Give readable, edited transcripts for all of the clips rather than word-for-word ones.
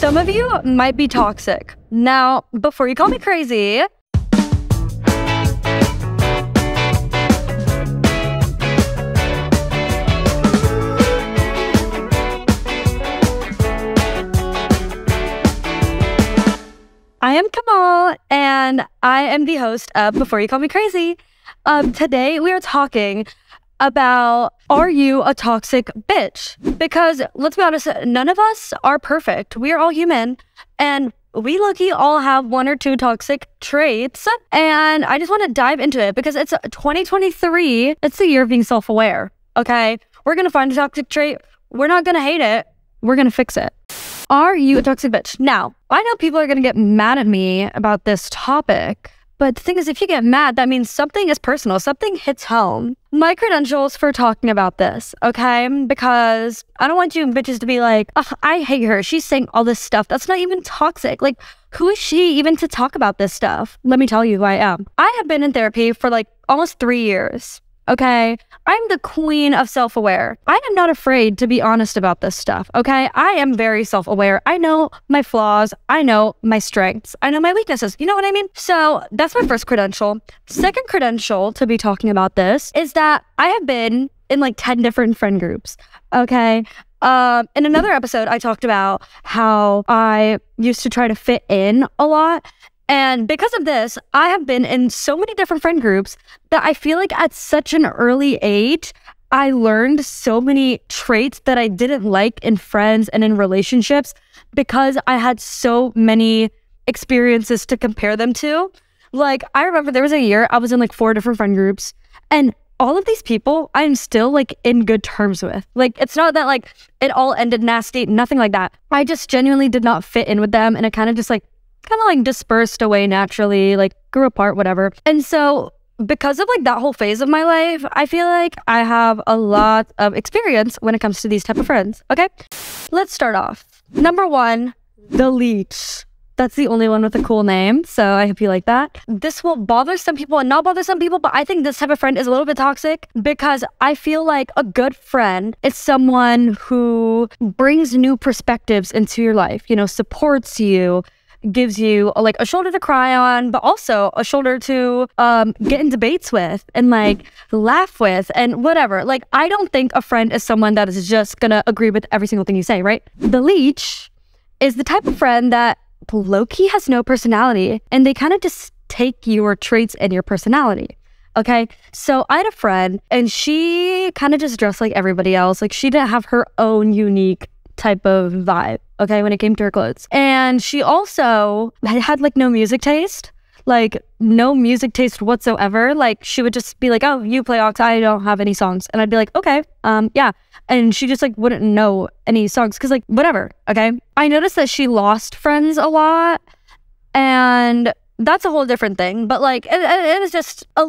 Some of you might be toxic. Now, before you call me crazy, I am Kamal, and I am the host of Before You Call Me Crazy. Today, we are talking about, are you a toxic bitch? Because, let's be honest, none of us are perfect. We are all human, and we low-key all have one or two toxic traits, and I just want to dive into it because it's 2023. It's the year of being self-aware, okay? We're going to find a toxic trait. We're not going to hate it. We're going to fix it. Are you a toxic bitch? Now, I know people are going to get mad at me about this topic, but the thing is, if you get mad, that means something is personal. Something hits home. My credentials for talking about this, okay? Because I don't want you bitches to be like, oh, I hate her. She's saying all this stuff. That's not even toxic. Like, who is she even to talk about this stuff? Let me tell you who I am. I have been in therapy for like almost 3 years. Okay, I'm the queen of self-aware. I am not afraid to be honest about this stuff, okay? I am very self-aware. I know my flaws. I know my strengths. I know my weaknesses. You know what I mean? So that's my first credential. Second credential to be talking about this is that I have been in like 10 different friend groups, okay? In another episode, I talked about how I used to try to fit in a lot. And because of this, I have been in so many different friend groups that I feel like at such an early age, I learned so many traits that I didn't like in friends and in relationships because I had so many experiences to compare them to. Like, I remember there was a year I was in like 4 different friend groups, and all of these people I'm still like in good terms with. Like, it's not that like it all ended nasty, nothing like that. I just genuinely did not fit in with them, and it kind of dispersed away naturally, like grew apart, whatever. And so because of like that whole phase of my life, I feel like I have a lot of experience when it comes to these type of friends, okay? Let's start off. Number 1, the leech. That's the only one with a cool name, so I hope you like that. This will bother some people and not bother some people, but I think this type of friend is a little bit toxic because I feel like a good friend is someone who brings new perspectives into your life, you know, supports you, gives you like a shoulder to cry on, but also a shoulder to get in debates with and like laugh with and whatever. Like, I don't think a friend is someone that is just gonna agree with every single thing you say, right? The leech is the type of friend that low-key has no personality, and they kind of just take your traits and your personality. Okay, so I had a friend, and she kind of just dressed like everybody else. Like, she didn't have her own unique type of vibe, okay, when it came to her clothes. And she also had like no music taste, like no music taste whatsoever. Like, she would just be like, oh, you play aux, I don't have any songs. And I'd be like, okay, yeah. And she just like wouldn't know any songs because like whatever, okay? I noticed that she lost friends a lot, and that's a whole different thing. But like, it was just the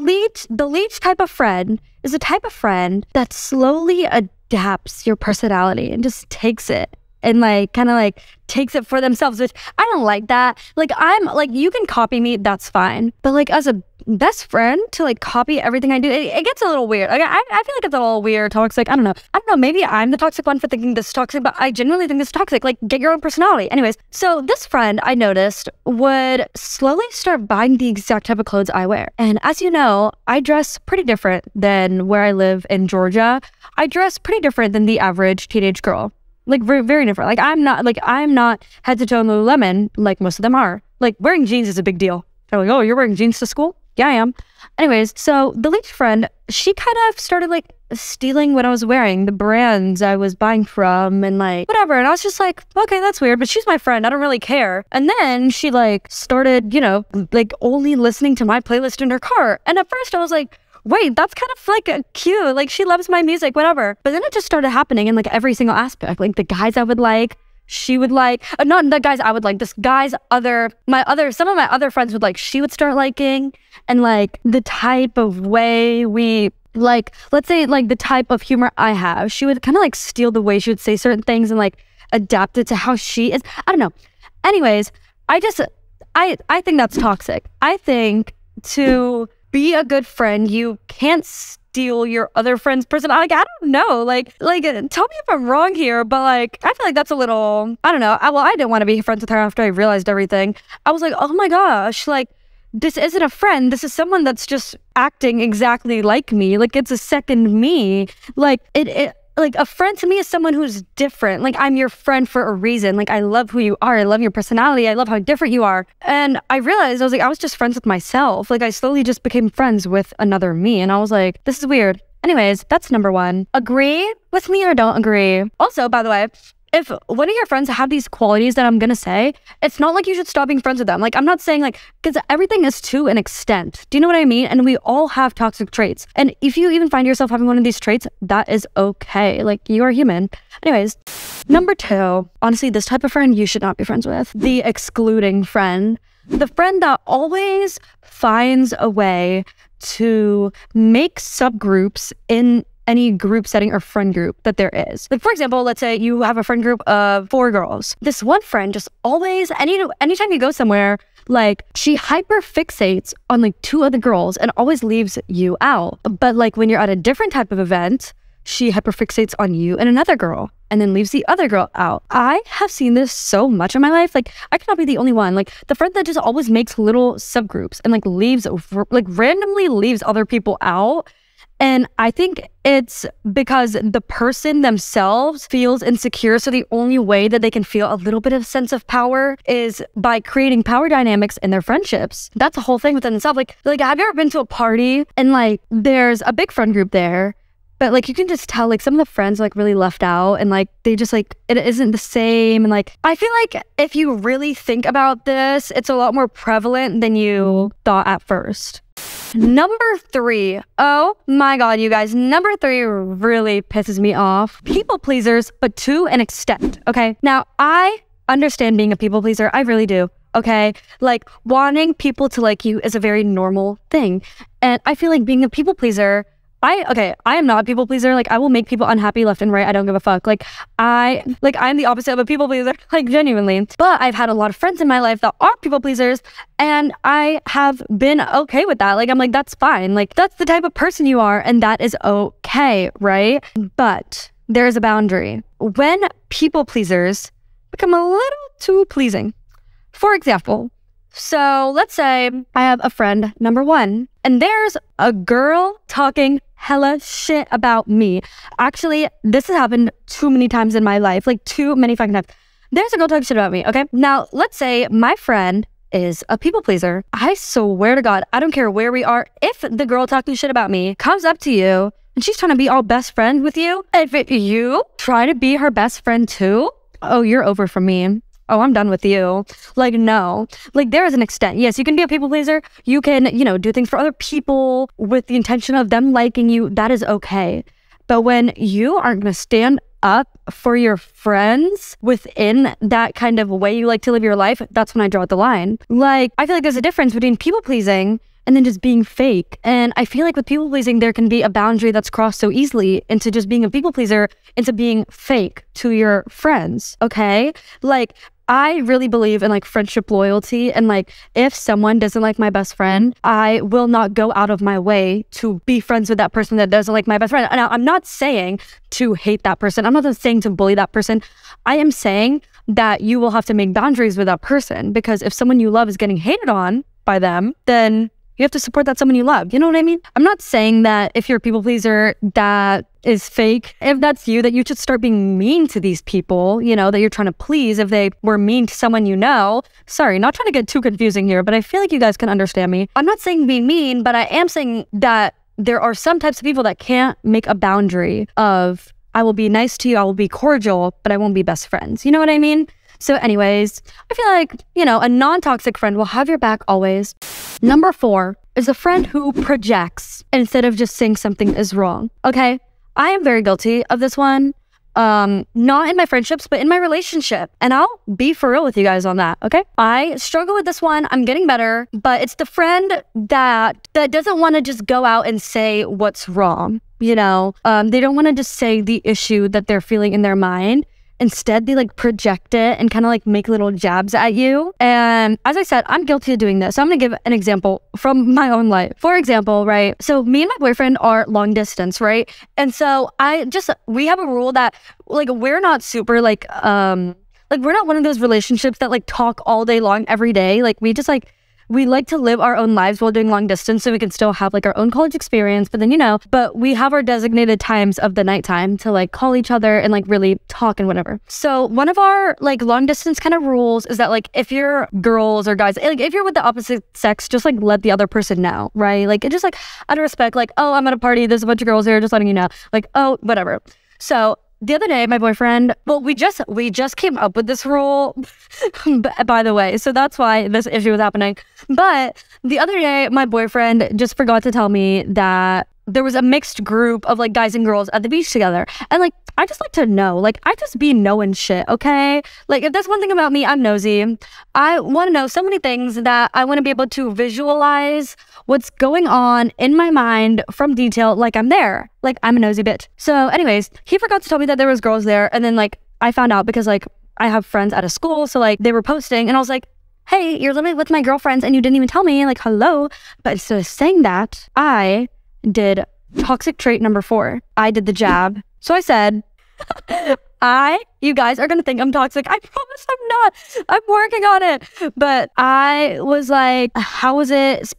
leech type of friend is a type of friend that slowly adapts your personality and just takes it and like kind of like takes it for themselves, which I don't like that. Like, I'm like, you can copy me, that's fine, but like as a best friend to like copy everything I do, it gets a little weird. Like, I feel like it's a little weird, toxic. I don't know, maybe I'm the toxic one for thinking this is toxic, but I genuinely think this is toxic. Like, get your own personality. Anyways, so this friend I noticed would slowly start buying the exact type of clothes I wear. And as you know, I dress pretty different than where I live in Georgia. I dress pretty different than the average teenage girl. Like, very, very different. Like, I'm not head to toe Lululemon like most of them are. Like, wearing jeans is a big deal. They're like, oh, you're wearing jeans to school? Yeah, I am. Anyways, so the leech friend, she kind of started like stealing what I was wearing, the brands I was buying from and like whatever. And I was just like, okay, that's weird, but she's my friend. I don't really care. And then she like started, you know, like only listening to my playlist in her car. And at first I was like, wait, that's kind of like cute. Like, she loves my music, whatever. But then it just started happening in like every single aspect. Like, the guys I would like, she would like, not the guys I would like, some of my other friends would like, she would start liking. And like the type of way we like, let's say like the type of humor I have, she would kind of like steal the way she would say certain things and like adapt it to how she is. I don't know. Anyways, I think that's toxic. I think to be a good friend, you can't steal your other friend's personality. Like, I don't know. Like, tell me if I'm wrong here, but like, I feel like that's a little, I don't know. I didn't want to be friends with her after I realized everything. I was like, oh my gosh, like, this isn't a friend. This is someone that's just acting exactly like me. Like, it's a second me. Like, like, a friend to me is someone who's different. Like, I'm your friend for a reason. Like, I love who you are. I love your personality. I love how different you are. And I realized, I was like, I was just friends with myself. Like, I slowly just became friends with another me. And I was like, this is weird. Anyways, that's number one. Agree with me or don't agree? Also, by the way, if one of your friends have these qualities that I'm gonna say, it's not like you should stop being friends with them. Like, I'm not saying like, because everything is to an extent. Do you know what I mean? And we all have toxic traits. And if you even find yourself having one of these traits, that is okay. Like, you are human. Anyways, number two, honestly, this type of friend you should not be friends with. The excluding friend. The friend that always finds a way to make subgroups in any group setting or friend group that there is. Like, for example, let's say you have a friend group of 4 girls. This one friend just always, anytime you go somewhere, like, she hyper fixates on like 2 other girls and always leaves you out. But like, when you're at a different type of event, she hyper fixates on you and another girl and then leaves the other girl out. I have seen this so much in my life. Like, I cannot be the only one. Like, the friend that just always makes little subgroups and like randomly leaves other people out. And I think it's because the person themselves feels insecure. So the only way that they can feel a little bit of sense of power is by creating power dynamics in their friendships. That's a whole thing within itself. Like, have you ever been to a party and like there's a big friend group there, but like you can just tell like some of the friends are like really left out and like they just like, it isn't the same. And like, I feel like if you really think about this, it's a lot more prevalent than you thought at first. Number 3. Oh my God, you guys. Number 3 really pisses me off. People pleasers, but to an extent, okay? Now, I understand being a people pleaser. I really do, okay? Like, wanting people to like you is a very normal thing. And I feel like being a people pleaser, I am not a people pleaser. Like, I will make people unhappy left and right. I don't give a fuck. I'm the opposite of a people pleaser, like, genuinely. But I've had a lot of friends in my life that are people pleasers, and I have been okay with that. Like, I'm like, that's fine. Like, that's the type of person you are, and that is okay, right? But there is a boundary. When people pleasers become a little too pleasing. For example, so let's say I have a friend, number 1, and there's a girl talking hella shit about me. Actually, this has happened too many times in my life, like too many fucking times. There's a girl talking shit about me, okay? Now, let's say my friend is a people pleaser. I swear to God, I don't care where we are. If the girl talking shit about me comes up to you and she's trying to be all best friend with you, if you try to be her best friend too, oh, you're over for me. Oh, I'm done with you. Like, no. Like, there is an extent. Yes, you can be a people pleaser. You can, do things for other people with the intention of them liking you. That is okay. But when you aren't going to stand up for your friends within that kind of way you like to live your life, that's when I draw the line. Like, I feel like there's a difference between people pleasing and then just being fake. And I feel like with people pleasing, there can be a boundary that's crossed so easily into just being a people pleaser, into being fake to your friends, okay? Like, I really believe in like friendship loyalty, and like if someone doesn't like my best friend, I will not go out of my way to be friends with that person that doesn't like my best friend. Now, I'm not saying to hate that person. I'm not saying to bully that person. I am saying that you will have to make boundaries with that person, because if someone you love is getting hated on by them, then you have to support that someone you love. You know what I mean? I'm not saying that if you're a people pleaser, that is fake. If that's you, that you should start being mean to these people, that you're trying to please. If they were mean to someone you know, sorry, not trying to get too confusing here, but I feel like you guys can understand me. I'm not saying be mean, but I am saying that there are some types of people that can't make a boundary of, I will be nice to you, I will be cordial, but I won't be best friends. You know what I mean? So anyways, I feel like, a non-toxic friend will have your back always. Number 4 is a friend who projects instead of just saying something is wrong. Okay, I am very guilty of this one. Not in my friendships, but in my relationship. And I'll be for real with you guys on that, okay? I struggle with this one. I'm getting better, but it's the friend that doesn't want to just go out and say what's wrong. They don't want to just say the issue that they're feeling in their mind. instead they like project it and kind of like make little jabs at you. And as I said, I'm guilty of doing this. So I'm gonna give an example from my own life. For example, right? So me and my boyfriend are long distance, right? And so we have a rule that like we're not super like we're not one of those relationships that like talk all day long every day. Like we just like we like to live our own lives while doing long distance so we can still have like our own college experience. But then, you know, but we have our designated times of the nighttime to like call each other and like really talk and whatever. So one of our like long distance kind of rules is that like if you're girls or guys, like if you're with the opposite sex, just like let the other person know, right? Like it just like out of respect, like, oh, I'm at a party, there's a bunch of girls here, just letting you know. Like, oh, whatever. So the other day, my boyfriend, well, we just came up with this rule, by the way, so that's why this issue was happening. But the other day, my boyfriend just forgot to tell me that there was a mixed group of like guys and girls at the beach together. And like, I just like to know, like, I just be knowing shit, okay? Like, if there's one thing about me, I'm nosy. I want to know so many things that I want to be able to visualize what's going on in my mind from detail, like I'm there. Like, I'm a nosy bitch. So anyways, he forgot to tell me that there was girls there. And then like, I found out because like, I have friends at a school. So like, they were posting and I was like, hey, you're living with my girlfriends and you didn't even tell me, like, hello. But instead of saying that, I did toxic trait number 4. I did the jab. So I said, you guys are gonna think I'm toxic. I promise I'm not. I'm working on it. But I was like, how is it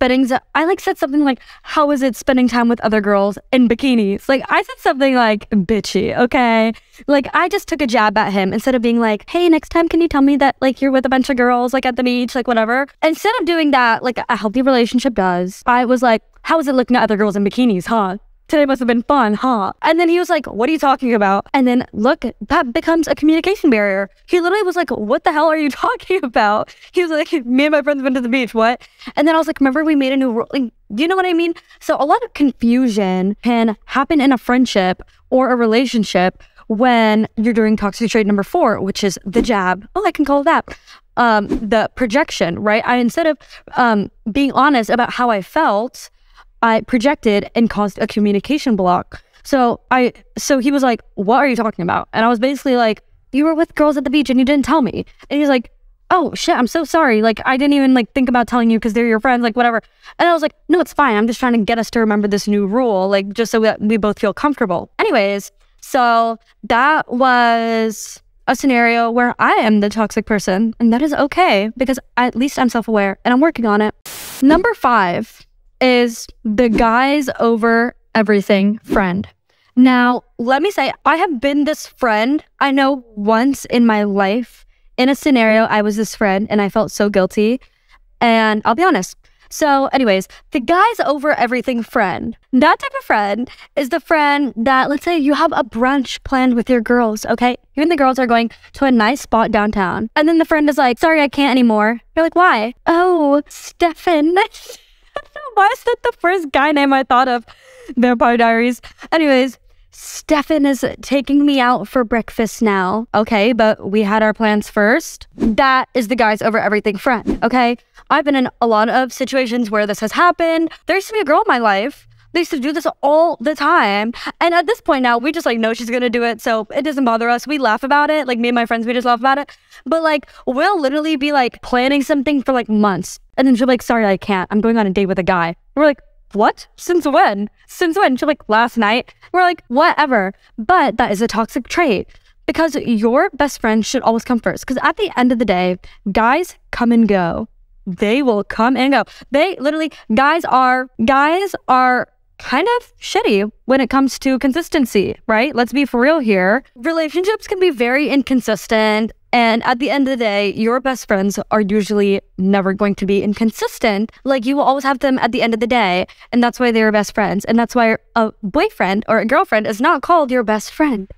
I like said something like, how is it spending time with other girls in bikinis? Like I said something like bitchy, okay? Like I just took a jab at him instead of being like, hey, next time can you tell me that like you're with a bunch of girls like at the beach, like whatever. Instead of doing that, like a healthy relationship does, I was like, how is it looking at other girls in bikinis, huh? Today must have been fun, huh? And then he was like, what are you talking about? And then look, that becomes a communication barrier. He literally was like, what the hell are you talking about? He was like, me and my friends went to the beach, what? And then I was like, remember we made a new rule? Like, do you know what I mean? So a lot of confusion can happen in a friendship or a relationship when you're doing toxic trait number 4, which is the jab. Oh, I can call it that. The projection, right? Instead of being honest about how I felt, I projected and caused a communication block. So he was like, what are you talking about? And I was basically like, you were with girls at the beach and you didn't tell me. And he's like, oh shit, I'm so sorry. Like, I didn't even like think about telling you because they're your friends, like whatever. And I was like, no, it's fine. I'm just trying to get us to remember this new rule, like just so that we both feel comfortable. Anyways, so that was a scenario where I am the toxic person, and that is okay because at least I'm self-aware and I'm working on it. Number 5 is the guys over everything friend. Now, let me say, I have been this friend. I know once in my life, in a scenario, I was this friend and I felt so guilty. And I'll be honest. So anyways, the guys over everything friend, that type of friend is the friend that, let's say you have a brunch planned with your girls, okay? You and the girls are going to a nice spot downtown. And then the friend is like, sorry, I can't anymore. You're like, why? Oh, Stefan. Why is that the first guy name I thought of? Vampire Diaries. Anyways, Stefan is taking me out for breakfast now. Okay, but we had our plans first. That is the guys over everything friend, okay? I've been in a lot of situations where this has happened. There used to be a girl in my life. They used to do this all the time. And at this point now, we just like know she's gonna do it. So it doesn't bother us. We laugh about it. Like me and my friends, we just laugh about it. But like, we'll literally be like planning something for like months. And then she'll be like, sorry, I can't. I'm going on a date with a guy. And we're like, what? Since when? Since when? She'll like, last night. We're like, whatever. But that is a toxic trait because your best friend should always come first. Because at the end of the day, guys come and go. They will come and go. They literally, guys are kind of shitty when it comes to consistency, right? Let's be for real here. Relationships can be very inconsistent. And at the end of the day, your best friends are usually never going to be inconsistent. Like you will always have them at the end of the day. And that's why they're best friends. And that's why a boyfriend or a girlfriend is not called your best friend.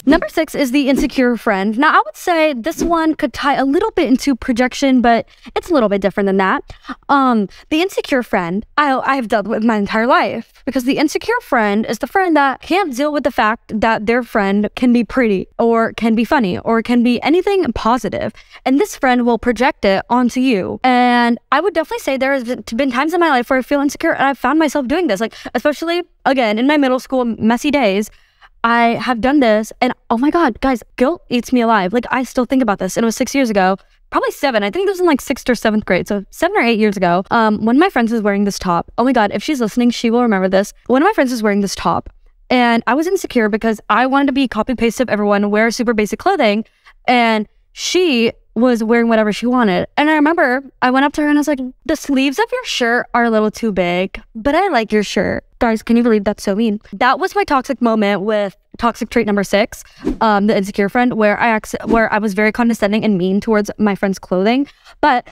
Number 6 is the insecure friend. Now, I would say this one could tie a little bit into projection, but it's a little bit different than that. The insecure friend, I've dealt with my entire life because the insecure friend is the friend that can't deal with the fact that their friend can be pretty or can be funny or can be anything positive. And this friend will project it onto you. And I would definitely say there has been times in my life where I feel insecure and I've found myself doing this, like especially again in my middle school messy days. I have done this, and oh my God, guys, guilt eats me alive. Like, I still think about this, and it was 6 years ago, probably 7. I think this was in like 6th or 7th grade, so 7 or 8 years ago. One of my friends was wearing this top. Oh my God, if she's listening, she will remember this. One of my friends was wearing this top, and I was insecure because I wanted to be copy-paste of everyone, wear super basic clothing, and she was wearing whatever she wanted. And I remember I went up to her and I was like, the sleeves of your shirt are a little too big, but I like your shirt. Guys, can you believe that's so mean? That was my toxic moment with toxic trait number 6, the insecure friend, where I was very condescending and mean towards my friend's clothing. But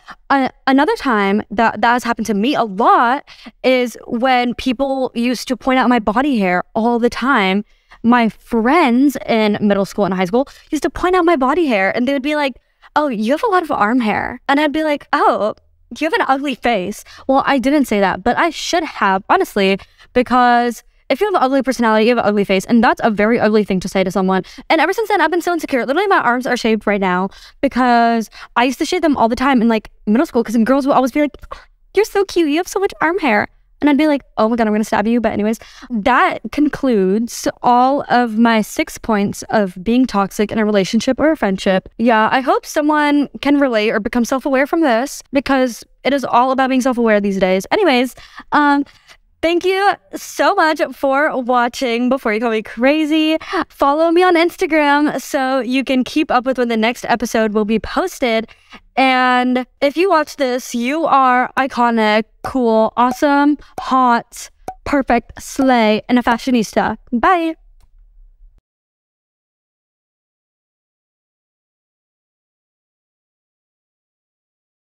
another time that has happened to me a lot is when people used to point out my body hair all the time. My friends in middle school and high school used to point out my body hair, and they would be like, oh, you have a lot of arm hair. And I'd be like, oh, you have an ugly face. Well, I didn't say that, but I should have, honestly, because if you have an ugly personality, you have an ugly face, and that's a very ugly thing to say to someone. And ever since then, I've been so insecure. Literally, my arms are shaved right now because I used to shave them all the time in like middle school, because girls would always be like, you're so cute, you have so much arm hair. And I'd be like, oh my God, I'm gonna stab you. But anyways, that concludes all of my 6 points of being toxic in a relationship or a friendship. Yeah, I hope someone can relate or become self-aware from this, because it is all about being self-aware these days. Anyways, thank you so much for watching Before You Call Me Crazy. Follow me on Instagram so you can keep up with when the next episode will be posted. And if you watch this, you are iconic, cool, awesome, hot, perfect, slay, and a fashionista. Bye.